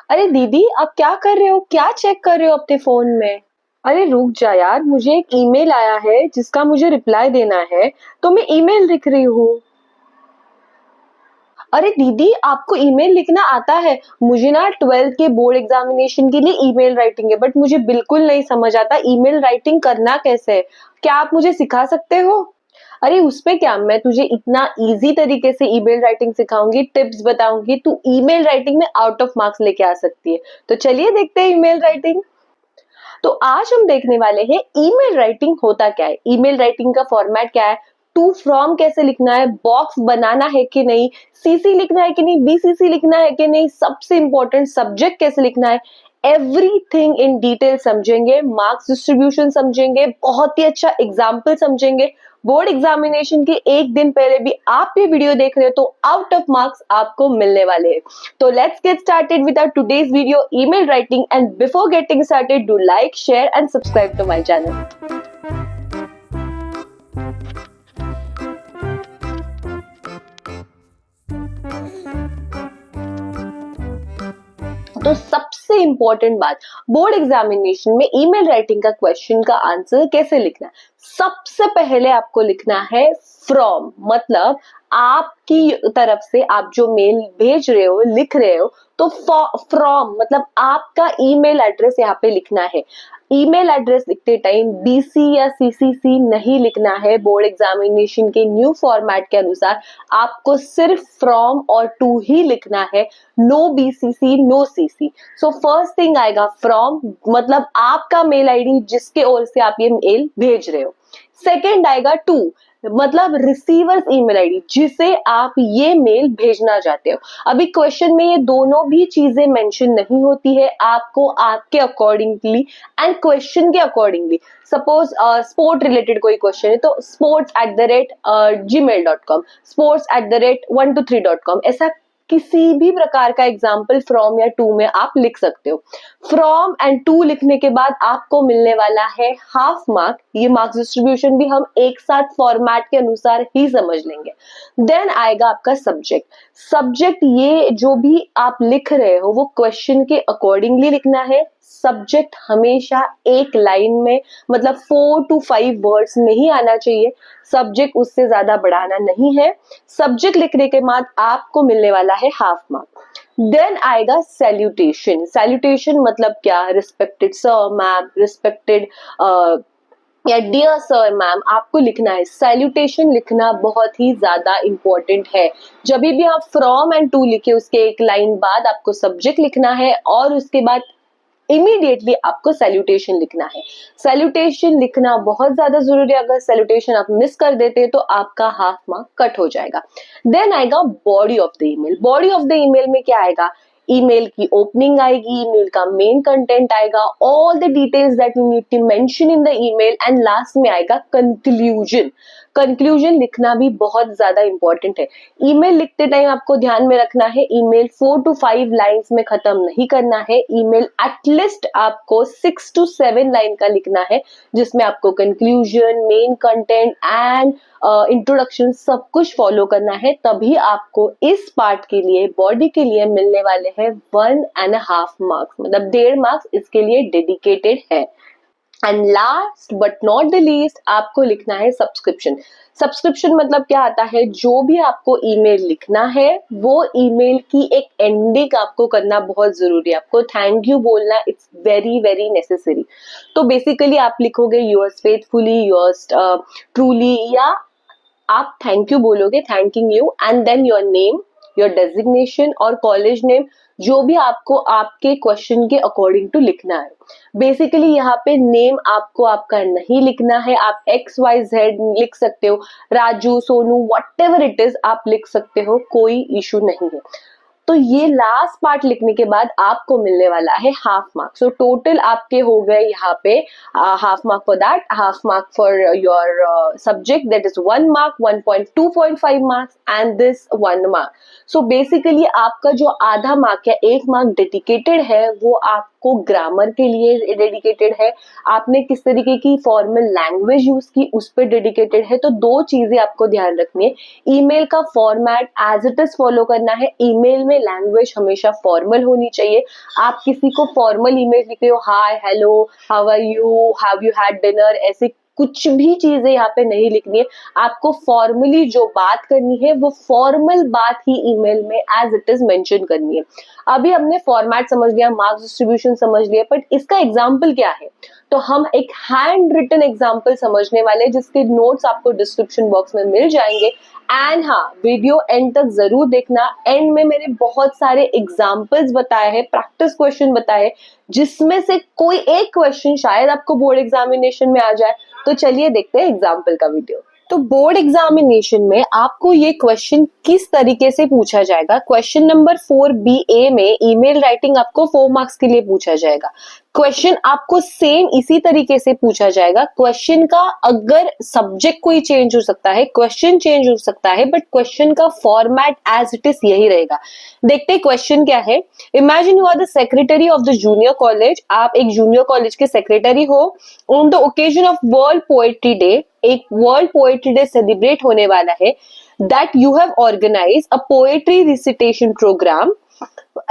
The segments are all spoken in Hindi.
अरे दीदी, आप क्या कर रहे हो? क्या चेक कर रहे हो अपने फोन में? अरे रुक जा यार, मुझे एक ईमेल आया है जिसका मुझे रिप्लाई देना है, तो मैं ईमेल लिख रही हूँ। अरे दीदी, आपको ईमेल लिखना आता है? मुझे ना 12th के बोर्ड एग्जामिनेशन के लिए ईमेल राइटिंग है, बट मुझे बिल्कुल नहीं समझ आता ईमेल राइटिंग करना कैसे है। क्या आप मुझे सिखा सकते हो? अरे उसपे क्या, मैं तुझे इतना इजी तरीके से ईमेल राइटिंग सिखाऊंगी, टिप्स बताऊंगी, तू ईमेल राइटिंग में आउट ऑफ मार्क्स लेके आ सकती है। तो चलिए देखते हैं ईमेल राइटिंग। तो आज हम देखने वाले हैं ईमेल राइटिंग होता क्या है, ईमेल राइटिंग का फॉर्मेट क्या है, टू फ्रॉम कैसे लिखना है, बॉक्स बनाना है कि नहीं, सीसी लिखना है कि नहीं, बीसीसी लिखना है कि नहीं, सबसे इंपॉर्टेंट सब्जेक्ट कैसे लिखना है, एवरीथिंग इन डिटेल समझेंगे, मार्क्स डिस्ट्रीब्यूशन समझेंगे, बहुत ही अच्छा एग्जाम्पल समझेंगे। बोर्ड एग्जामिनेशन के एक दिन पहले भी आप ये वीडियो देख रहे हो तो आउट ऑफ मार्क्स आपको मिलने वाले हैं। So let's get started with our today's video, email writing, and before getting started, do like, share and subscribe to my channel. तो सबसे इंपॉर्टेंट बात, बोर्ड एग्जामिनेशन में ईमेल राइटिंग का क्वेश्चन का आंसर कैसे लिखना है। सबसे पहले आपको लिखना है फ्रॉम, मतलब आपकी तरफ से आप जो मेल भेज रहे हो, लिख रहे हो, तो फ्रॉम मतलब आपका ईमेल एड्रेस यहाँ पे लिखना है। ईमेल एड्रेस लिखते टाइम बीसी या सीसीसी नहीं लिखना है। बोर्ड एग्जामिनेशन के न्यू फॉर्मेट के अनुसार आपको सिर्फ फ्रॉम और टू ही लिखना है, no BCC no CC. So first thing आएगा फ्रॉम, मतलब आपका मेल आईडी जिसके ओर से आप ये मेल भेज रहे हो। सेकेंड आएगा टू, मतलब रिसीवर्स ईमेल आईडी जिसे आप ये मेल भेजना चाहते हो। अभी क्वेश्चन में ये दोनों भी चीजें मेंशन नहीं होती है, आपको आपके अकॉर्डिंगली एंड क्वेश्चन के अकॉर्डिंगली, सपोज स्पोर्ट रिलेटेड कोई क्वेश्चन है तो sports@gmail.com, sports@123.com, ऐसा किसी भी प्रकार का एग्जाम्पल फ्रॉम या टू में आप लिख सकते हो। फ्रॉम एंड टू लिखने के बाद आपको मिलने वाला है हाफ मार्क। ये मार्क्स डिस्ट्रीब्यूशन भी हम एक साथ फॉर्मेट के अनुसार ही समझ लेंगे। देन आएगा आपका सब्जेक्ट। सब्जेक्ट ये जो भी आप लिख रहे हो वो क्वेश्चन के अकॉर्डिंगली लिखना है। सब्जेक्ट हमेशा एक लाइन में, मतलब 4 to 5 वर्ड्स में ही आना चाहिए। सब्जेक्ट उससे ज्यादा बढ़ाना नहीं है। सब्जेक्ट लिखने के बाद आपको मिलने वाला है हाफ मार्क। देन आएगा सैल्यूटेशन। सैल्यूटेशन मतलब क्या, रिस्पेक्टेड सर मैम, रिस्पेक्टेड या डियर सर मैम, आपको लिखना है। सैल्यूटेशन लिखना बहुत ही ज्यादा इंपॉर्टेंट है। जब भी आप फ्रॉम एंड टू लिखे उसके एक लाइन बाद आपको सब्जेक्ट लिखना है और उसके बाद इमीडिएटली आपको सैल्यूटेशन लिखना है। सैल्यूटेशन लिखना बहुत ज्यादा जरूरी है, अगर सैल्यूटेशन आप मिस कर देते हैं तो आपका हाफ मार्क कट हो जाएगा। देन आएगा body of the email. Body of the email में क्या आएगा, ईमेल की ओपनिंग आएगी, ईमेल का मेन कंटेंट आएगा, all the details that you need to mention in the email, and last में आएगा कंक्लूजन। कंक्लूजन लिखना भी बहुत ज्यादा इंपॉर्टेंट है। ईमेल लिखते टाइम आपको ध्यान में रखना है ईमेल 4 to 5 लाइंस में खत्म नहीं करना है। ईमेल एटलीस्ट आपको 6 to 7 लाइन का लिखना है, जिसमें आपको conclusion, main content and introduction सब कुछ फॉलो करना है। तभी आपको इस पार्ट के लिए, बॉडी के लिए मिलने वाले हैं 1.5 मार्क्स, मतलब 1.5 मार्क्स इसके लिए डेडिकेटेड है। And last but not the least आपको लिखना है सब्सक्रिप्शन। सब्सक्रिप्शन मतलब क्या आता है, जो भी आपको ईमेल लिखना है वो ईमेल की एक एंडिंग आपको करना बहुत जरूरी है। आपको थैंक यू बोलना, इट्स वेरी वेरी नेसेसरी। तो बेसिकली आप लिखोगे योर्स फेथफुली, योर्स ट्रूली, या आप थैंक यू बोलोगे, thanking you, and then your name, your designation और कॉलेज नेम, जो भी आपको आपके क्वेश्चन के अकॉर्डिंग टू लिखना है। बेसिकली यहाँ पे नेम आपको आपका नहीं लिखना है, आप XYZ लिख सकते हो, Raju, Sonu, whatever it is आप लिख सकते हो, कोई इशू नहीं है। तो ये लास्ट पार्ट लिखने के बाद आपको मिलने वाला है हाफ मार्क। सो टोटल आपके हो गए यहाँ पे half mark for that, half mark for your subject, that is 1 mark, 1.2.5 marks and this 1 mark. So basically आपका जो आधा मार्क या 1 मार्क डेडिकेटेड है वो आपको ग्रामर के लिए डेडिकेटेड है। आपने किस तरीके की फॉर्मल लैंग्वेज यूज की उस पर डेडिकेटेड है। तो दो चीजें आपको ध्यान रखनी है, ईमेल का format as it is follow करना है। ईमेल में में लैंग्वेज हमेशा फॉर्मल होनी चाहिए। आप किसी को फॉर्मल ईमेल लिख रहे हो, hi, hello, how are you, have you had dinner, ऐसे कुछ भी चीजें यहाँ पे नहीं लिखनी है। आपको फॉर्मली जो बात करनी है वो फॉर्मल बात ही ईमेल में एज इट इज मेंशन करनी है। अभी हमने फॉर्मेट समझ लिया, मार्क्स डिस्ट्रीब्यूशन समझ लिया, बट इसका एग्जाम्पल क्या है? तो हम एक हैंड रिटन एग्जाम्पल समझने वाले, जिसके नोट्स आपको डिस्क्रिप्शन बॉक्स में मिल जाएंगे। एंड हाँ, वीडियो एंड तक जरूर देखना। एंड में मैंने बहुत सारे एग्जाम्पल्स बताए हैं, प्रैक्टिस क्वेश्चन बताए, जिसमें से कोई एक क्वेश्चन शायद आपको बोर्ड एग्जामिनेशन में आ जाए। तो चलिए देखते हैं एग्जाम्पल का वीडियो। तो बोर्ड एग्जामिनेशन में आपको ये क्वेश्चन किस तरीके से पूछा जाएगा? क्वेश्चन नंबर 4BA में ईमेल राइटिंग आपको 4 मार्क्स के लिए पूछा जाएगा। क्वेश्चन आपको सेम इसी तरीके से पूछा जाएगा। क्वेश्चन का अगर सब्जेक्ट कोई चेंज हो सकता है, क्वेश्चन चेंज हो सकता है, बट क्वेश्चन का फॉर्मेट एज इट इज यही रहेगा। देखते हैं क्वेश्चन क्या है। Imagine you are the secretary of the junior college. आप एक जूनियर कॉलेज के सेक्रेटरी हो। On the occasion of world poetry day, एक वर्ल्ड पोएट्री डे सेलिब्रेट होने वाला है, that you have organise a poetry recitation programme,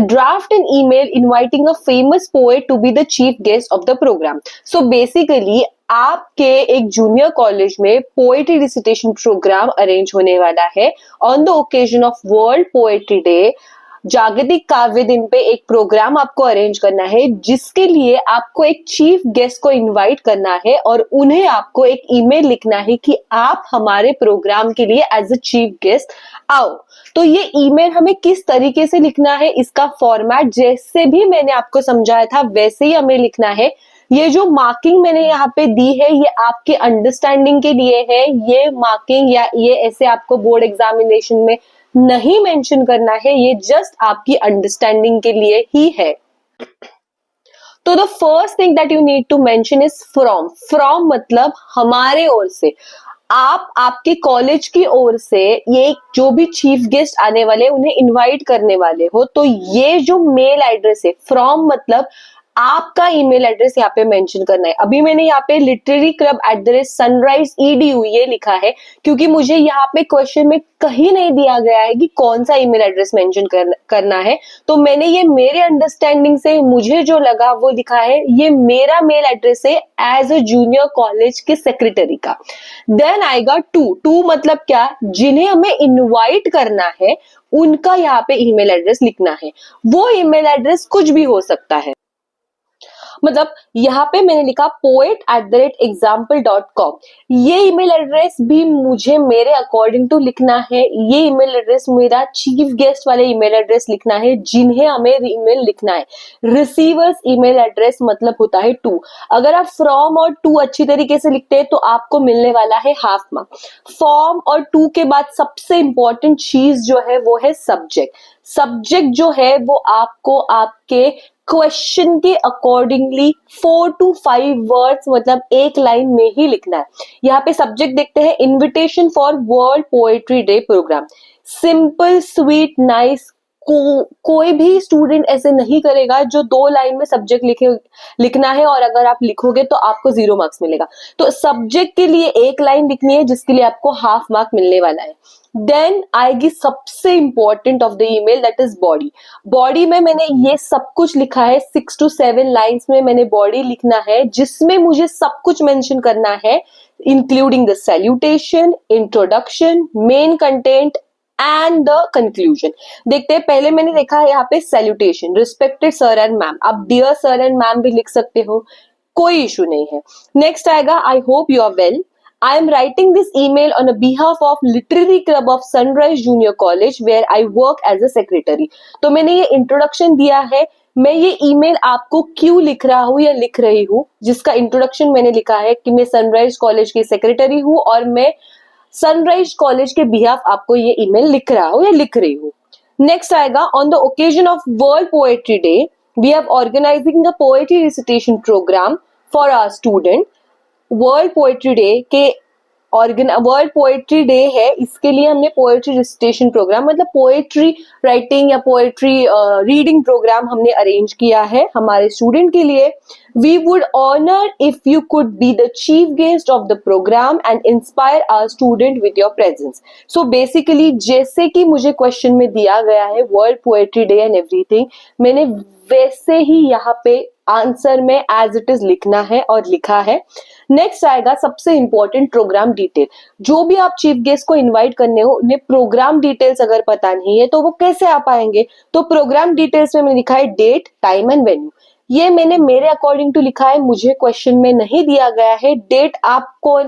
draft an email inviting a famous poet to be the chief guest of the program. So basically आपके एक जूनियर कॉलेज में पोएट्री रिसिटेशन प्रोग्राम अरेंज होने वाला है on the occasion of world poetry day. जागतिक काव्य दिन पे एक प्रोग्राम आपको अरेंज करना है, जिसके लिए आपको एक चीफ गेस्ट को इनवाइट करना है और उन्हें आपको एक ईमेल लिखना है कि आप हमारे प्रोग्राम के लिए एज अ चीफ गेस्ट आओ। तो ये ईमेल हमें किस तरीके से लिखना है, इसका फॉर्मेट जैसे भी मैंने आपको समझाया था वैसे ही हमें लिखना है। ये जो मार्किंग मैंने यहाँ पे दी है ये आपके अंडरस्टैंडिंग के लिए है। ये मार्किंग या ये ऐसे आपको बोर्ड एग्जामिनेशन में नहीं मेंशन करना है, ये जस्ट आपकी अंडरस्टैंडिंग के लिए ही है। तो the first thing that you need to mention is from. From मतलब हमारे ओर से, आप आपके कॉलेज की ओर से ये जो भी चीफ गेस्ट आने वाले उन्हें इनवाइट करने वाले हो। तो ये जो मेल एड्रेस है, फ्रॉम मतलब आपका ईमेल एड्रेस यहाँ पे मेंशन करना है। अभी मैंने यहाँ पे लिटरेरी क्लब @sunrise edu ये लिखा है, क्योंकि मुझे यहाँ पे क्वेश्चन में कहीं नहीं दिया गया है कि कौन सा ईमेल एड्रेस मेंशन करना है। तो मैंने ये मेरे अंडरस्टैंडिंग से मुझे जो लगा वो लिखा है। ये मेरा मेल एड्रेस है एज अ जूनियर कॉलेज के सेक्रेटरी का। देन आएगा टू मतलब क्या? जिन्हें हमें इनवाइट करना है उनका यहाँ पे ईमेल एड्रेस लिखना है। वो ईमेल एड्रेस कुछ भी हो सकता है। मतलब यहाँ पे मैंने लिखा poet@example.com। ये ईमेल एड्रेस भी मुझे मेरे अकॉर्डिंग टू लिखना है। ये ईमेल एड्रेस मेरा चीफ गेस्ट वाले ईमेल एड्रेस लिखना है, जिन्हें हमें ईमेल लिखना है। रिसीवर्स ईमेल एड्रेस मतलब होता है टू। अगर आप फ्रॉम और टू अच्छी तरीके से लिखते हैं तो आपको मिलने वाला है हाफ मार्क। फॉर्म और टू के बाद सबसे इंपॉर्टेंट चीज जो है वो है सब्जेक्ट। सब्जेक्ट जो है वो आपको आपके क्वेश्चन के अकॉर्डिंगली 4 to 5 वर्ड्स मतलब एक लाइन में ही लिखना है। यहाँ पे सब्जेक्ट देखते हैं, invitation for world poetry day program. Simple, sweet, nice. कोई भी स्टूडेंट ऐसे नहीं करेगा जो 2 लाइन में सब्जेक्ट लिखना है और अगर आप लिखोगे तो आपको 0 मार्क्स मिलेगा। तो सब्जेक्ट के लिए एक लाइन लिखनी है, जिसके लिए आपको हाफ मार्क मिलने वाला है। देन आएगी सबसे important of the email, that is body. Body में मैंने ये सब कुछ लिखा है, 6 to 7 लाइन्स में मैंने बॉडी लिखना है, जिसमें मुझे सब कुछ मेंशन करना है, including the salutation, introduction, main content and the conclusion. देखते हैं, पहले मैंने लिखा है यहाँ पे salutation, respected sir and ma'am. आप डियर सर एंड मैम भी लिख सकते हो, कोई इशू नहीं है। नेक्स्ट आएगा, I hope you are well. I am writing this email on a behalf of Literary Club of Sunrise Junior College where I work as a secretary। तो मैंने ये इंट्रोडक्शन दिया है। मैं ये ईमेल आपको क्यों लिख रहा हूँ या लिख रही हूँ, जिसका इंट्रोडक्शन मैंने लिखा है कि मैं सनराइज कॉलेज की सेक्रेटरी हूँ और मैं सनराइज कॉलेज के बिहाफ आपको ये ईमेल लिख रहा हूँ या लिख रही हूँ। नेक्स्ट आएगा, on the occasion of world poetry day we have organising the poetry recitation programme for our student. World poetry day के वर्ल्ड पोएट्री डे है, इसके लिए हमने पोएट्री रिसिटेशन प्रोग्राम मतलब पोएट्री राइटिंग या पोएट्री रीडिंग प्रोग्राम हमने अरेंज किया है हमारे स्टूडेंट के लिए. We would honour if you could be the chief guest of the programme and inspire our student with your presence. So basically जैसे कि मुझे क्वेश्चन में दिया गया है world poetry day and everything, मैंने वैसे ही यहाँ पे आंसर में एज इट इज लिखना है और लिखा है. नेक्स्ट आएगा सबसे इंपॉर्टेंट प्रोग्राम डिटेल. जो भी आप चीफ गेस्ट को इनवाइट करने हो उन्हें प्रोग्राम डिटेल्स अगर पता नहीं है तो वो कैसे आ पाएंगे. तो प्रोग्राम डिटेल्स में मैंने लिखा है डेट, टाइम एंड वेन्यू. ये मैंने मेरे अकॉर्डिंग टू लिखा है, मुझे क्वेश्चन में नहीं दिया गया है. डेट आपको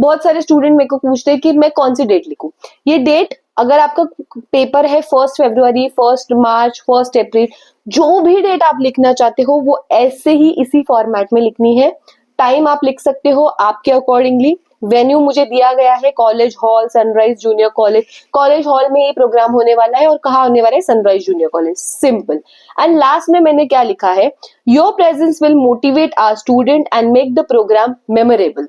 बहुत सारे स्टूडेंट मेरे को पूछते हैं कि मैं कौन सी डेट लिखूं. ये डेट अगर आपका पेपर है 1 फरवरी, 1 मार्च, 1 अप्रैल, जो भी डेट आप लिखना चाहते हो वो ऐसे ही इसी फॉर्मेट में लिखनी है. टाइम आप लिख सकते हो आपके अकॉर्डिंगली. वेन्यू मुझे दिया गया है college hall, sunrise junior college. College hall में ये प्रोग्राम होने वाला है और कहाँ होने वाला है, sunrise junior college. Simple. And last में मैंने क्या लिखा है, your presence will motivate our student and make the program memorable.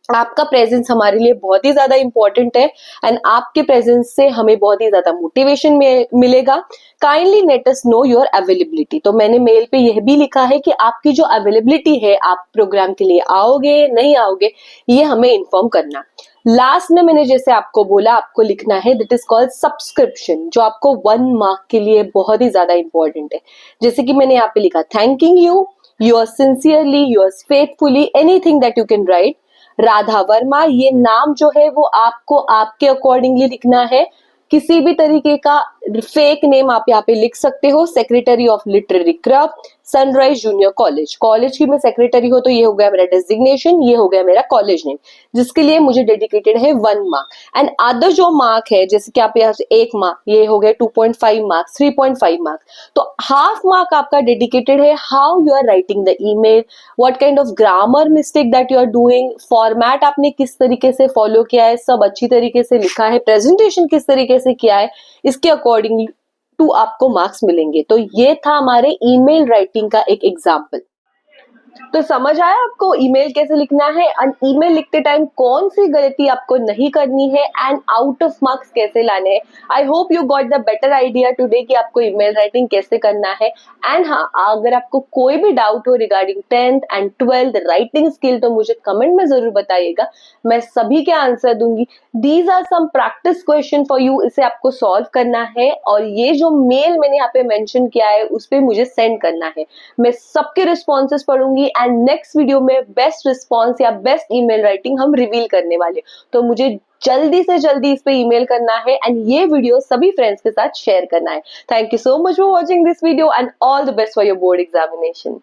आपका प्रेजेंस हमारे लिए बहुत ही ज्यादा इंपॉर्टेंट है एंड आपके प्रेजेंस से हमें बहुत ही ज्यादा मोटिवेशन मिलेगा. Kindly let us know your availability. तो मैंने मेल पे यह भी लिखा है कि आपकी जो अवेलेबिलिटी है, आप प्रोग्राम के लिए आओगे नहीं आओगे, ये हमें इन्फॉर्म करना. लास्ट में मैंने जैसे आपको बोला आपको लिखना है दैट इज कॉल्ड सब्सक्रिप्शन, जो आपको 1 मार्क के लिए बहुत ही ज्यादा इंपॉर्टेंट है. जैसे कि मैंने यहाँ पे लिखा thanking you, yours sincerely, yours faithfully, anything that you can write. Radha Verma, ये नाम जो है वो आपको आपके अकॉर्डिंगली लिखना है. किसी भी तरीके का फेक नेम आप यहाँ पे लिख सकते हो. Secretary of literary club, sunrise junior college. College की मैं सेक्रेटरी हो तो ये हो गया मेरा डेजिग्नेशन, ये हो गया मेरा कॉलेज नेम, जिसके लिए मुझे डेडिकेटेड है 1 मार्क. एंड अदर जो मार्क है जैसे कि आप यहाँ से 1 मार्क, ये हो गया 2.5 मार्क, 3.5 मार्क. तो हाफ मार्क आपका डेडिकेटेड है how you are writing the email, what kind of grammar mistake that you are doing, format आपने किस तरीके से फॉलो किया है, सब अच्छी तरीके से लिखा है, प्रेजेंटेशन किस तरीके से किया है, इसके अकॉर्डिंग टू आपको मार्क्स मिलेंगे. तो ये था हमारे ईमेल राइटिंग का एक एग्जाम्पल. तो समझ आया आपको ईमेल कैसे लिखना है एंड ईमेल लिखते टाइम कौन सी गलती आपको नहीं करनी है एंड आउट ऑफ मार्क्स कैसे लाने हैं. आई hope you got the better idea today कि आपको ईमेल राइटिंग कैसे करना है. एंड हाँ, अगर आपको कोई भी डाउट हो regarding 10th and 12th writing skill तो मुझे कमेंट में जरूर बताइएगा, मैं सभी के आंसर दूंगी. These are some practice question for you, इसे आपको सॉल्व करना है और ये जो मेल मैंने यहाँ पे मेंशन किया है उस पर मुझे सेंड करना है. मैं सबके रिस्पॉन्सेस पढ़ूंगी एंड नेक्स्ट वीडियो में बेस्ट रिस्पॉन्स या बेस्ट ईमेल राइटिंग हम रिवील करने वाले. तो मुझे जल्दी से जल्दी इस पे ईमेल करना है एंड ये वीडियो सभी फ्रेंड्स के साथ शेयर करना है. Thank you so much for watching this video and all the best for your board examination.